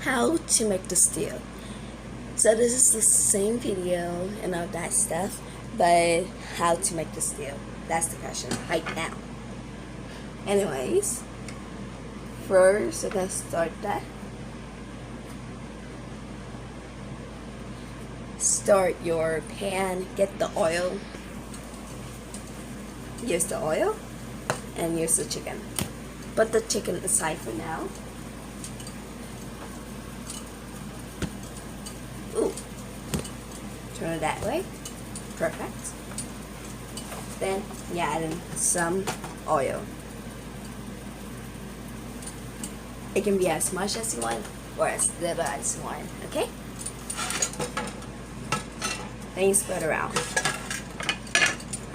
how to make the stew. So this is the same video and all that stuff, but how to make the stew. That's the question right now. Anyways, first we're gonna start that. Start your pan, get the oil. Use the oil and use the chicken. Put the chicken aside for now. Ooh. Turn it that way. Perfect. Then you add in some oil. It can be as much as you want or as little as you want, okay? Then you spread around.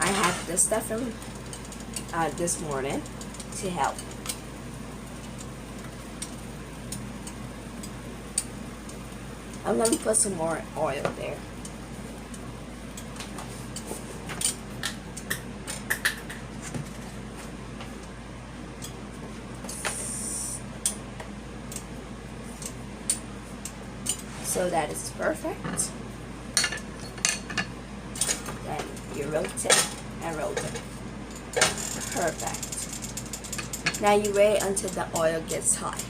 I have this stuff from this morning to help. I'm going to put some more oil there. So that is perfect. Then you rotate and rotate. Perfect. Now you wait until the oil gets hot.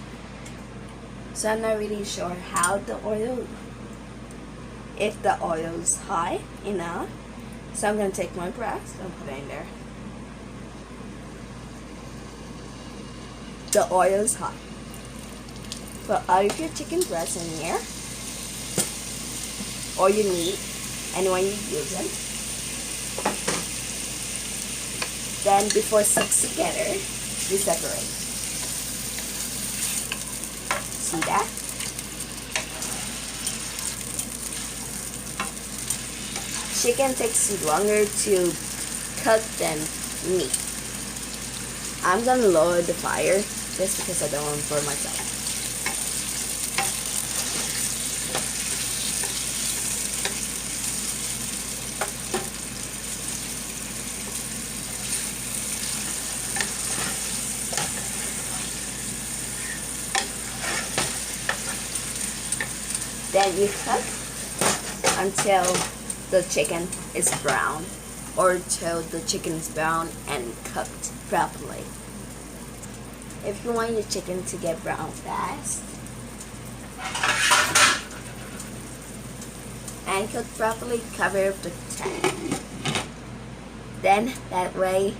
So I'm not really sure how the oil, if the oil is high enough. So I'm going to take my breast and put it in there. The oil is hot. Put all of your chicken breast in here, or your meat, anyone you use it. Then before it sticks together, you separate. See that? Chicken takes longer to cook than meat. I'm gonna lower the fire just because I don't want to burn myself. Then you cook until the chicken is brown, or until the chicken is brown and cooked properly. If you want your chicken to get brown fast and cooked properly, cover up the pan. Then that way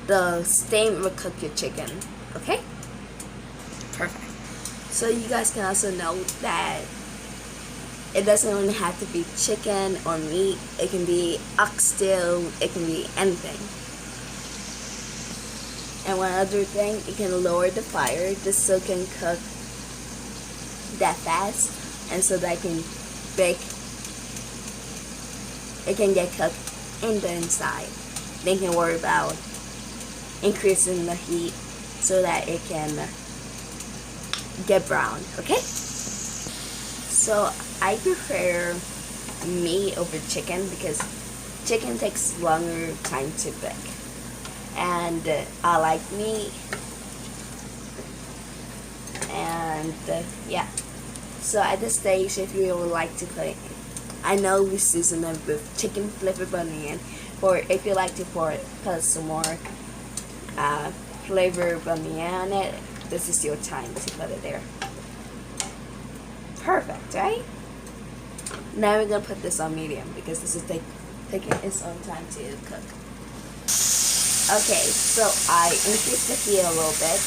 the steam will cook your chicken. Okay? Perfect. So you guys can also know that it doesn't only have to be chicken or meat. It can be oxtail. It can be anything. And one other thing, you can lower the fire just so it can cook that fast, and so that it can bake. It can get cooked in the inside. Then you can worry about increasing the heat so that it can get brown, okay? So I prefer meat over chicken because chicken takes longer time to bake, and I like meat. And yeah, so at this stage, if you would like to put, I know we season it with chicken flavored bunion, or if you like to put some more flavored bunion on it, this is your time to put it there. Perfect, right? Now we're gonna put this on medium because this is taking its own time to cook. Okay, so I increased the heat a little bit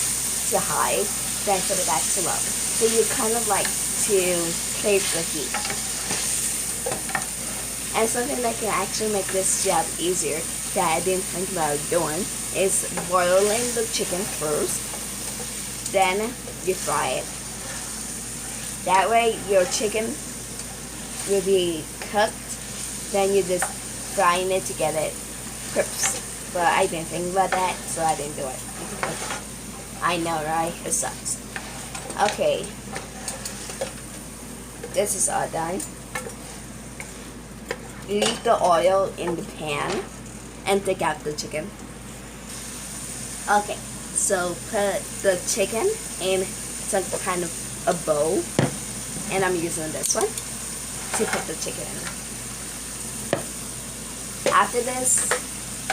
to high, then put it back to low. So you kind of like to play with the heat. And something that can actually make this job easier that I didn't think about doing is boiling the chicken first. Then you fry it. That way your chicken will be cooked. Then you just frying it to get it crisp. But I didn't think about that, so I didn't do it. I know, right? It sucks. Okay. This is all done. Leave the oil in the pan and take out the chicken. Okay, so put the chicken in some kind of a bowl, and I'm using this one to put the chicken in. After this,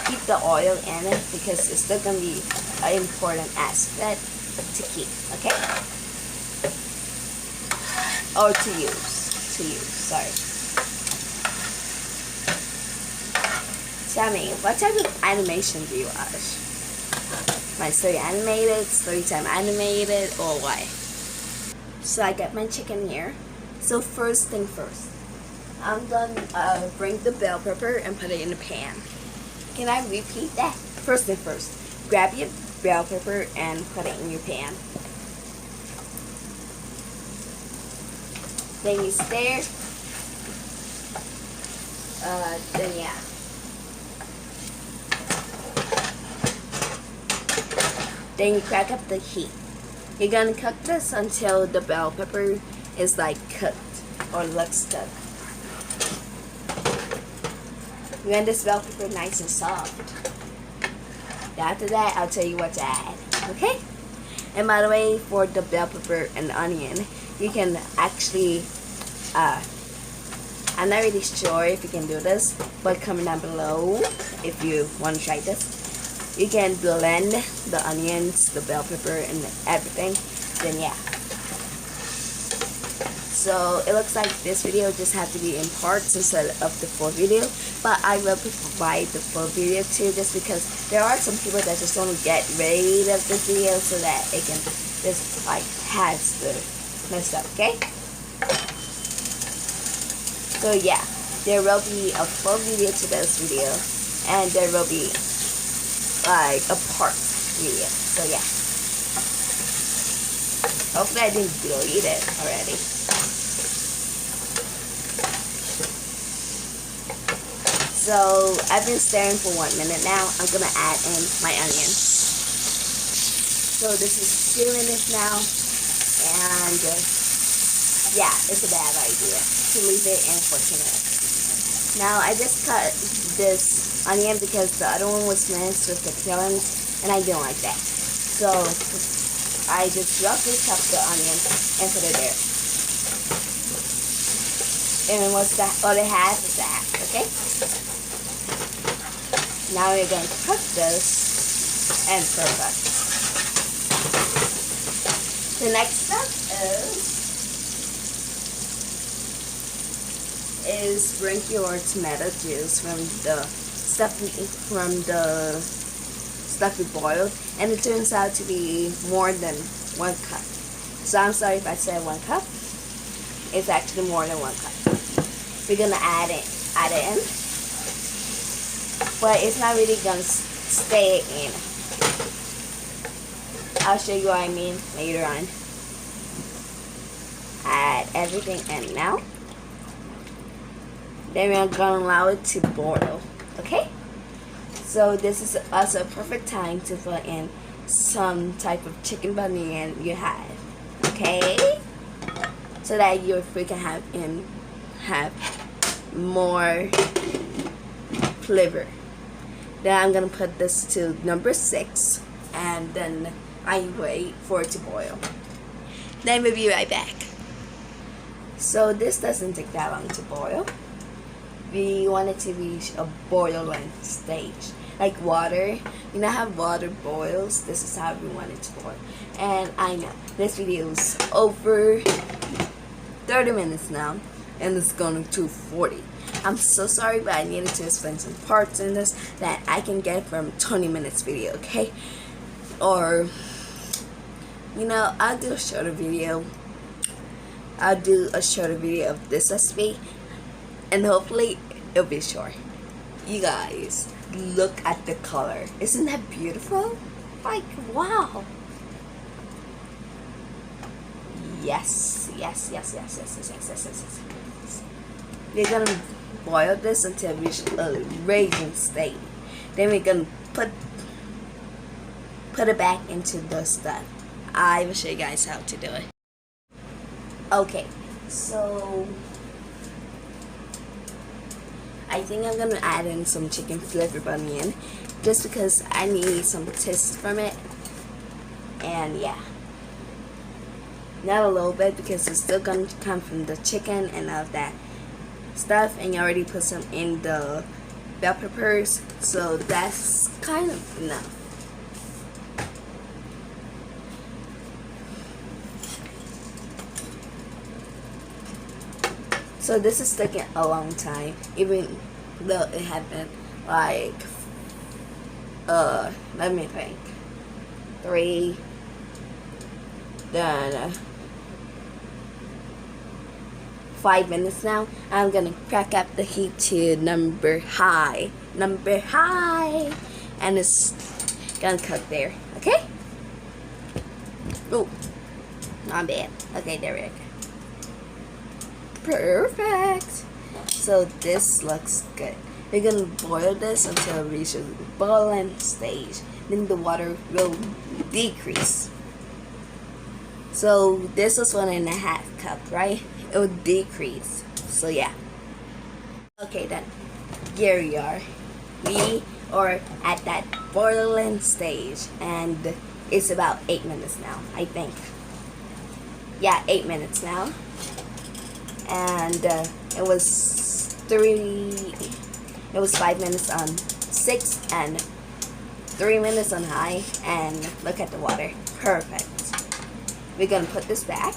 keep the oil in it because it's still gonna be an important aspect to keep, okay? Or to use, sorry. Tell me, what type of animation do you watch? My story animated, story time animated, or what? So I got my chicken here. So first thing first, I'm gonna bring the bell pepper and put it in the pan. Can I repeat that? First thing first, grab your bell pepper and put it in your pan. Then you stir. Then yeah. Then you crack up the heat. You're gonna cook this until the bell pepper is like cooked or looks cooked. You want this bell pepper nice and soft. After that, I'll tell you what to add. Okay? And by the way, for the bell pepper and the onion, you can actually, I'm not really sure if you can do this, but comment down below if you want to try this. You can blend the onions, the bell pepper, and everything. Then yeah. So it looks like this video just had to be in parts instead of the full video. But I will provide the full video too, just because there are some people that just want to get rid of this video so that it can just like has the messed up, okay? So yeah, there will be a full video to this video, and there will be like a part video. So yeah. Hopefully I didn't delete it already. So I've been stirring for 1 minute now. I'm gonna add in my onion. So this is searing it now, and yeah, it's a bad idea to leave it in for 2 minutes. Now I just cut this onion because the other one was minced with the peelings, and I didn't like that. So I just roughly cut the onion and put it there. And what's that? All it has is that, okay? Now we're going to cook this and serve it. The next step is bring your tomato juice from the stuff we boiled, and it turns out to be more than 1 cup. So I'm sorry if I said 1 cup. It's actually more than 1 cup. We're gonna add it in, but it's not really gonna stay in. I'll show you what I mean later on. Add everything in now. Then we're gonna allow it to boil. Okay? So this is also a perfect time to put in some type of chicken bunion you have. Okay? So that your food can have more flavor. Then I'm gonna put this to number 6, and then I wait for it to boil. Then we'll be right back. So this doesn't take that long to boil. We want it to reach a boiling stage, like water. You know how water boils? This is how we want it to boil. And I know this video is over 30 minutes now, and it's going to 40. I'm so sorry, but I needed to explain some parts in this that I can get from 20 minutes video, okay? Or, you know, I'll do a shorter video. I'll do a shorter video of this recipe, and hopefully it'll be short. You guys, look at the color. Isn't that beautiful? Like, wow. Yes. We're gonna boil this until we reach a raging state. Then we're gonna put it back into the stuff. I will show you guys how to do it. Okay, so I think I'm gonna add in some chicken flavor bunion just because I need some taste from it. And yeah, not a little bit, because it's still going to come from the chicken and all of that stuff, and you already put some in the bell peppers, so that's kind of enough. So this is taking a long time, even though it had been like let me think, 3, then 5 minutes now. I'm gonna crack up the heat to number high, and it's gonna cook there. Okay. Oh, not bad. Okay, there we go. Perfect. So this looks good. We're gonna boil this until it reaches boiling stage. Then the water will decrease. So this was 1.5 cup, right? It will decrease. So yeah. Okay then. Here we are. We are at that boiling stage, and it's about 8 minutes now, I think. Yeah, 8 minutes now. And it was 5 minutes on 6 and 3 minutes on high, and look at the water. Perfect. We're gonna put this back.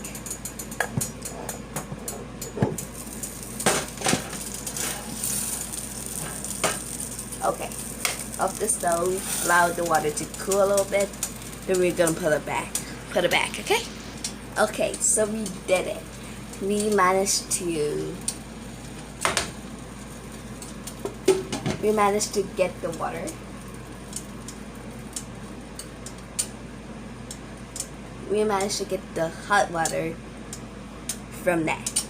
Okay, off the stove, allow the water to cool a little bit, then we're gonna put it back, okay? Okay, so we did it. We managed to get the water. We managed to get the hot water from that.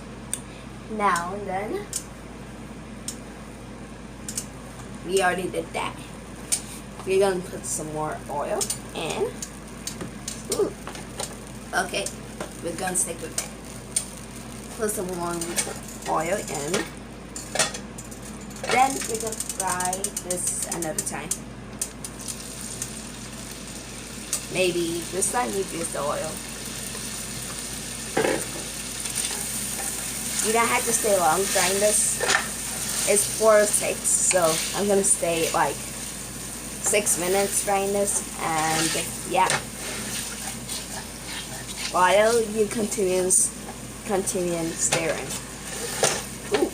Now then, we already did that. We're gonna put some more oil in. Ooh. Okay, we're gonna stick with that. Put some more oil in. Then we're gonna fry this another time. Maybe this time you use the oil. You don't have to stay long frying this. It's 4 or 6, so I'm gonna stay like 6 minutes frying this, and yeah. While you continue stirring. Ooh.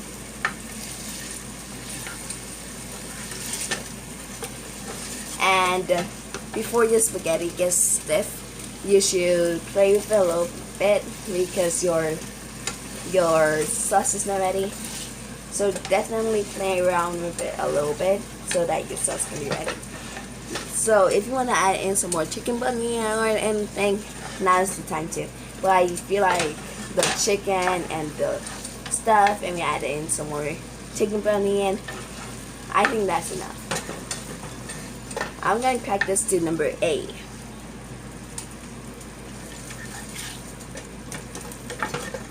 And before your spaghetti gets stiff, you should play with it a little bit, because your sauce is not ready. So definitely play around with it a little bit so that your sauce can be ready. So if you want to add in some more chicken bunion or anything, now's the time to. But I feel like the chicken and the stuff, and we add in some more chicken bunion, I think that's enough. I'm going to crack this to number 8.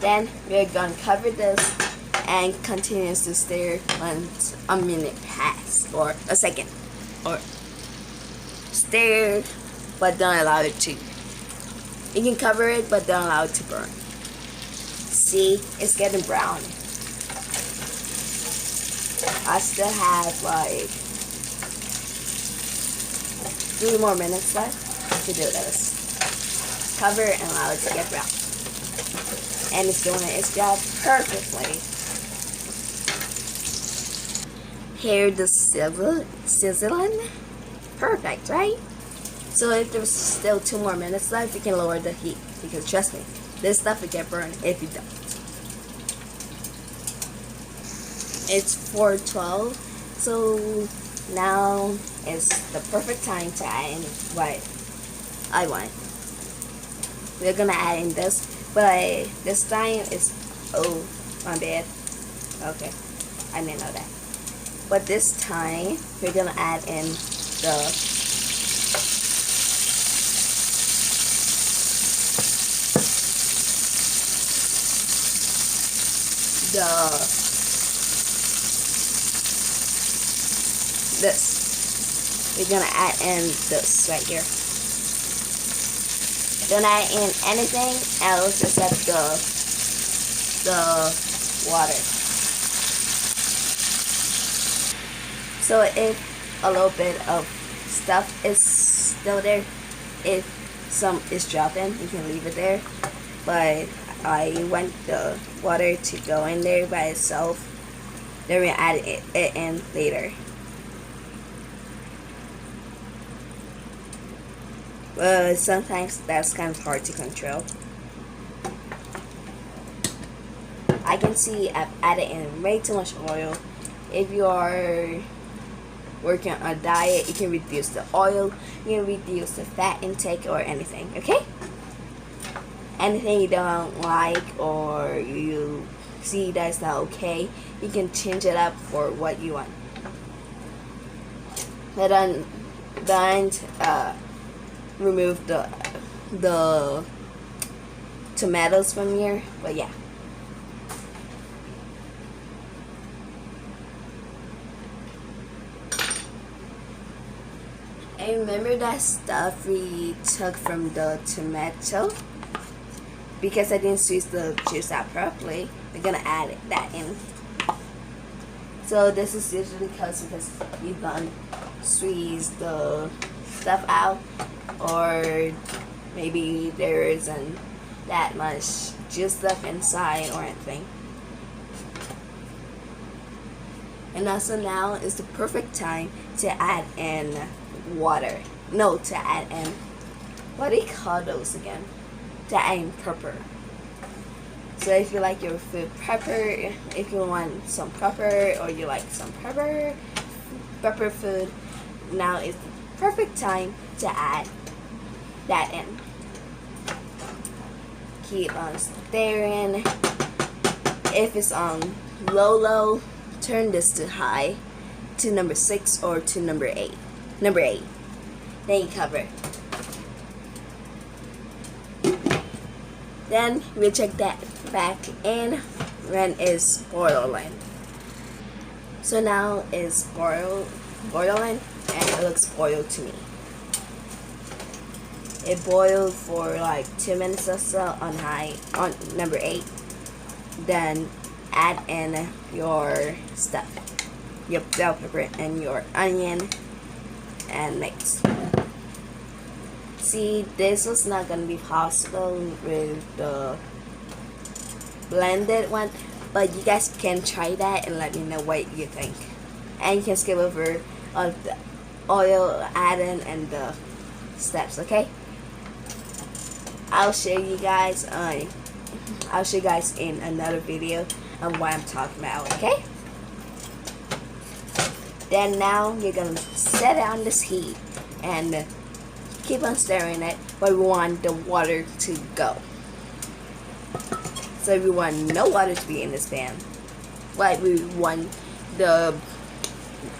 Then we're going to cover this and continue to stir once a minute pass, or a second, or stir but don't allow it to. You can cover it but don't allow it to burn. See, it's getting brown. I still have like 3 more minutes left to do this. Cover it and allow it to get brown. And it's doing its job perfectly. Hear the sizzling? Perfect, right? So if there's still 2 more minutes left, you can lower the heat, because trust me, this stuff will get burned if you don't. It's 4:12, so now is the perfect time to add in what I want. We're gonna add in this, but this time is, oh, my bad. Okay, I didn't know that. But this time, we're gonna add in the this. We're gonna add in this right here. Don't add in anything else except the water. So if a little bit of stuff is still there, if some is dropping, you can leave it there. But I want the water to go in there by itself. Then we add it in later. But sometimes that's kind of hard to control. I can see I've added in way too much oil. If you are working on a diet, you can reduce the oil, you can reduce the fat intake or anything, okay? Anything you don't like or you see that's not okay, you can change it up for what you want. But don't remove the tomatoes from here, but yeah. I remember that stuff we took from the tomato. Because I didn't squeeze the juice out properly, we're gonna add that in. So this is usually because you don't squeeze the stuff out, or maybe there isn't that much juice left inside or anything. And also now is the perfect time to add in water. No, to add in, what do you call those again? To add in pepper. So if you like your food pepper, if you want some pepper or you like some pepper food, now is the perfect time to add that in. Keep on stirring. If it's on low, turn this to high, to number 6 or to number 8. Number 8. Then you cover it. Then we check that back in when it's boiling. So now it's boiling and it looks boiled to me. It boiled for like 2 minutes or so on high, on number 8. Then add in your stuff, your bell pepper and your onion, and mix. See, this was not gonna be possible with the blended one, but you guys can try that and let me know what you think. And you can skip over all the oil add-in and the steps, okay? I'll show you guys in another video of what I'm talking about, okay? Then now you're gonna set it on this heat and keep on stirring it, but we want the water to go. So we want no water to be in this pan, but we want the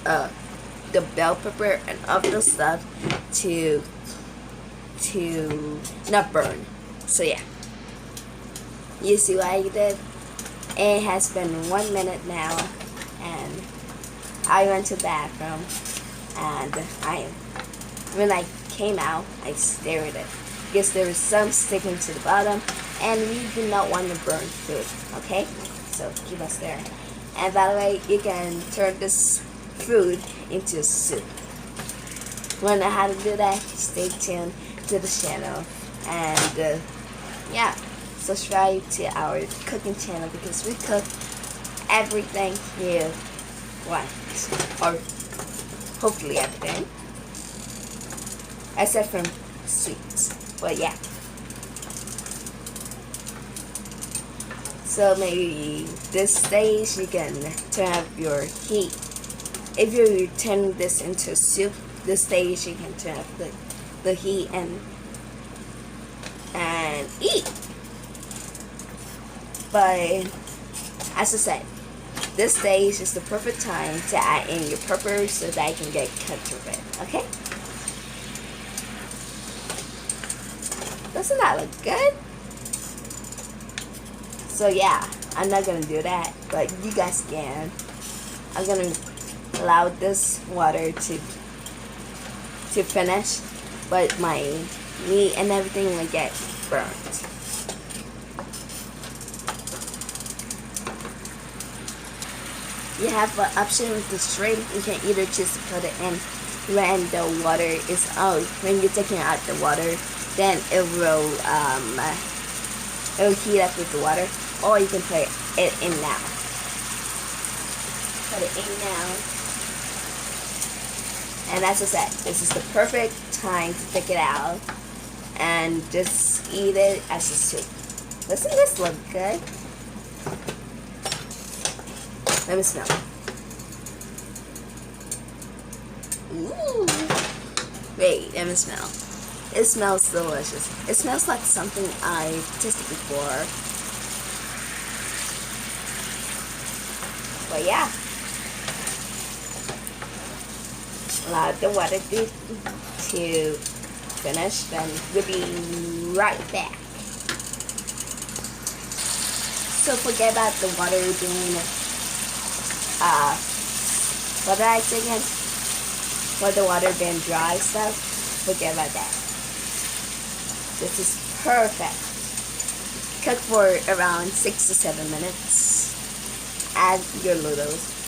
bell pepper and other stuff to not burn. So yeah, you see what I did? It has been 1 minute now, and I went to the bathroom, and when I came out, I stared at it because there was some sticking to the bottom, and we do not want to burn food, okay? So keep on staring. And by the way, you can turn this food into soup. Want to know how to do that? Stay tuned to the channel, and yeah, subscribe to our cooking channel because we cook everything you want, or hopefully everything, except from sweets. But yeah, so maybe this stage you can turn up your heat. If you turn this into soup, this stage you can turn up the heat and eat. But as I said, this stage is the perfect time to add in your pepper so that you can get cooked with it, okay? Doesn't that look good? So yeah, I'm not gonna do that, but you guys can. I'm gonna allow this water to finish, but my meat and everything will get burnt. You have an option with the shrimp. You can either choose to put it in when the water is out. When you're taking out the water, then it will heat up with the water, or you can put it in now. Put it in now, and as I said, this is the perfect time to take it out and just eat it as a soup. Doesn't this look good? Let me smell. Ooh. Wait, let me smell. It smells delicious. It smells like something I tasted before. But yeah. Allow the water to finish, then we'll be right back. So forget about the water being what did I say again? For the water being dry stuff, forget about that. This is perfect. Cook for around 6 to 7 minutes. Add your noodles.